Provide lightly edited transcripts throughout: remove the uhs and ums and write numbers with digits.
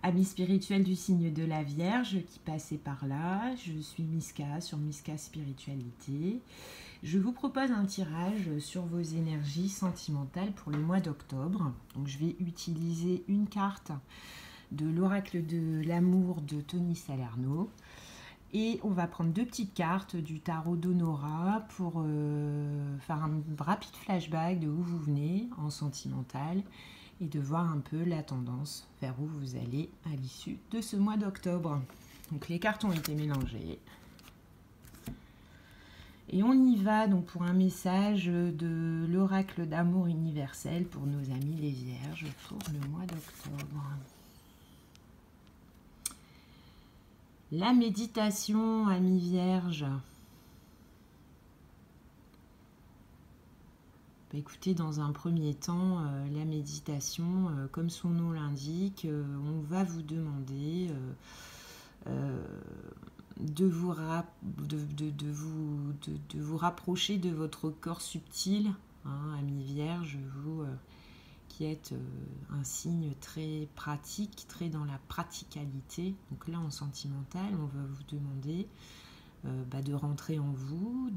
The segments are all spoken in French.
Amis spirituels du signe de la Vierge qui passez par là, je suis Miska sur Miska Spiritualité. Je vous propose un tirage sur vos énergies sentimentales pour le mois d'octobre. Donc je vais utiliser une carte de l'oracle de l'amour de Tony Salerno. Et on va prendre deux petites cartes du tarot d'Honora pour faire un rapide flashback de où vous venez en sentimental et de voir un peu la tendance vers où vous allez à l'issue de ce mois d'octobre. Donc les cartes ont été mélangées. Et on y va donc pour un message de l'oracle d'amour universel pour nos amis les Vierges pour le mois d'octobre. La méditation, amis Vierges. Bah, écoutez, dans un premier temps, la méditation, comme son nom l'indique, on va vous demander de vous rapprocher de votre corps subtil, hein, amis Vierges, vous qui êtes un signe très pratique, très dans la praticalité. Donc là, en sentimental, on va vous demander de rentrer en vous,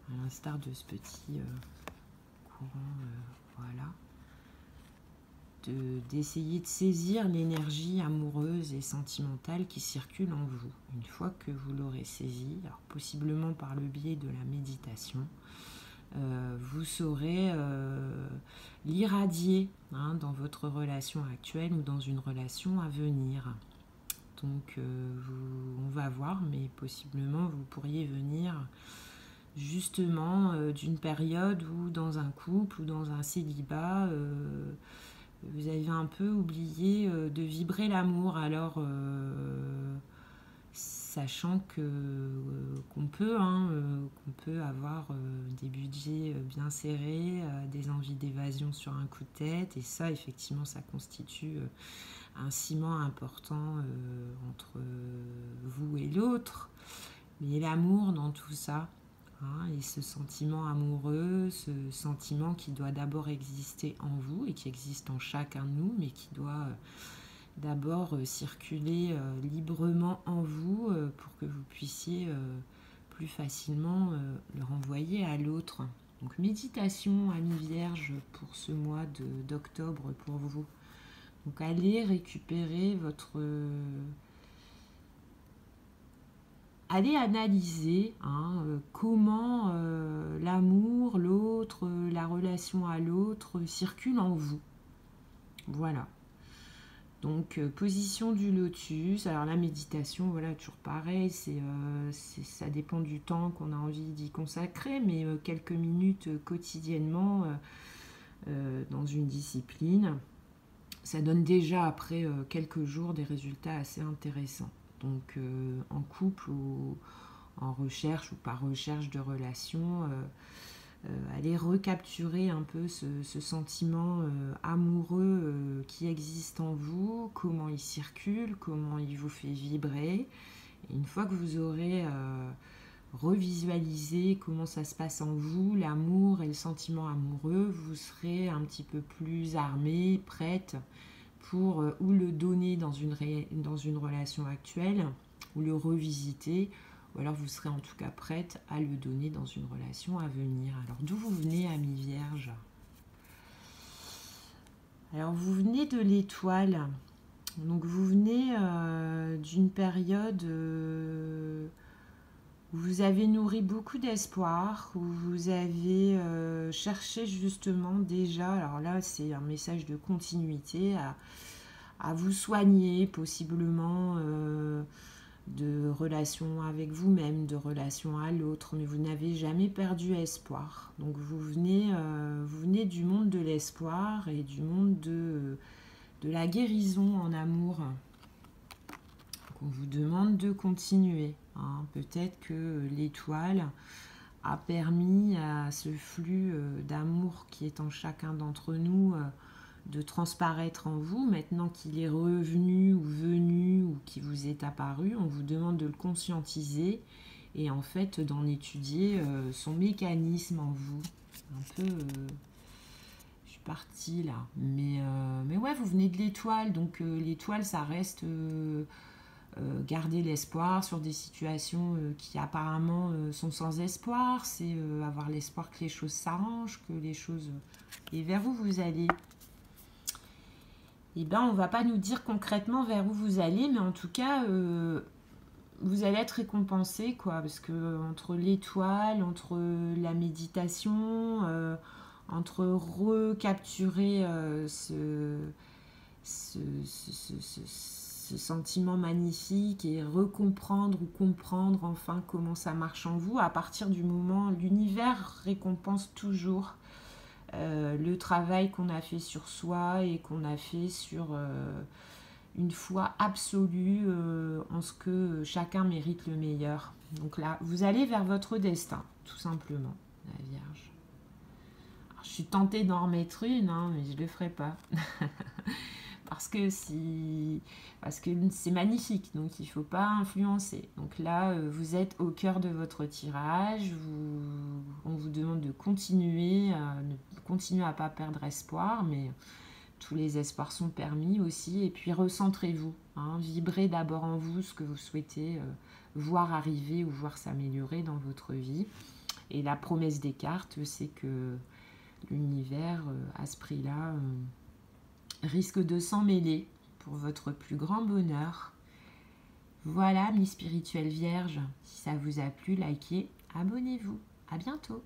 à l'instar de ce petit courant, voilà, d'essayer de saisir l'énergie amoureuse et sentimentale qui circule en vous. Une fois que vous l'aurez saisie, alors possiblement par le biais de la méditation, vous saurez l'irradier dans votre relation actuelle ou dans une relation à venir. Donc on va voir, mais possiblement vous pourriez venir justement d'une période où dans un couple ou dans un célibat, vous avez un peu oublié de vibrer l'amour. Alors, sachant qu'on peut avoir des budgets bien serrés, des envies d'évasion sur un coup de tête, et ça, effectivement, ça constitue un ciment important entre vous et l'autre. Mais l'amour dans tout ça, et ce sentiment amoureux, ce sentiment qui doit d'abord exister en vous et qui existe en chacun de nous, mais qui doit d'abord circuler librement en vous pour que vous puissiez plus facilement le renvoyer à l'autre. Donc méditation, amis Vierges, pour ce mois d'octobre pour vous. Donc allez récupérer votre... Allez analyser comment l'amour, l'autre, la relation à l'autre circule en vous. Voilà. Donc, position du lotus. Alors, la méditation, voilà, toujours pareil. Ça dépend du temps qu'on a envie d'y consacrer, mais quelques minutes quotidiennement dans une discipline, ça donne déjà après quelques jours des résultats assez intéressants. Donc en couple ou en recherche ou par recherche de relations, allez recapturer un peu ce sentiment amoureux qui existe en vous, comment il circule, comment il vous fait vibrer. Et une fois que vous aurez revisualisé comment ça se passe en vous, l'amour et le sentiment amoureux, vous serez un petit peu plus armée, prête pour ou le donner dans une relation actuelle, ou le revisiter, ou alors vous serez en tout cas prête à le donner dans une relation à venir. Alors d'où vous venez, amis Vierges? Alors vous venez de l'étoile, donc vous venez d'une période où vous avez nourri beaucoup d'espoir, où vous avez cherché justement déjà, alors là c'est un message de continuité, à vous soigner possiblement de relations avec vous-même, de relations à l'autre, mais vous n'avez jamais perdu espoir. Donc vous venez du monde de l'espoir et du monde de la guérison en amour. Donc on vous demande de continuer. Peut-être que l'étoile a permis à ce flux d'amour qui est en chacun d'entre nous de transparaître en vous. Maintenant qu'il est revenu ou venu ou qui vous est apparu, on vous demande de le conscientiser et en fait d'en étudier son mécanisme en vous. Un peu, je partie là. Mais ouais, vous venez de l'étoile, donc l'étoile, ça reste garder l'espoir sur des situations qui apparemment sont sans espoir. C'est avoir l'espoir que les choses s'arrangent, que les choses... Et vers où vous allez? Eh bien, on ne va pas nous dire concrètement vers où vous allez, mais en tout cas, vous allez être récompensé, quoi, parce que entre l'étoile, entre la méditation, entre recapturer ce sentiment magnifique et recomprendre ou comprendre enfin comment ça marche en vous, à partir du moment, l'univers récompense toujours le travail qu'on a fait sur soi et qu'on a fait sur une foi absolue en ce que chacun mérite le meilleur. Donc là, vous allez vers votre destin, tout simplement, la Vierge. Alors, je suis tentée d'en remettre une, hein, mais je ne le ferai pas. Parce que c'est magnifique, donc il ne faut pas influencer. Donc là, vous êtes au cœur de votre tirage, on vous demande de continuer à ne pas perdre espoir, mais tous les espoirs sont permis aussi. Et puis recentrez-vous, hein, vibrez d'abord en vous ce que vous souhaitez voir arriver ou voir s'améliorer dans votre vie. Et la promesse des cartes, c'est que l'univers, à ce prix-là, risque de s'en mêler pour votre plus grand bonheur. Voilà, mes spirituelles vierges, si ça vous a plu, likez, abonnez-vous. À bientôt.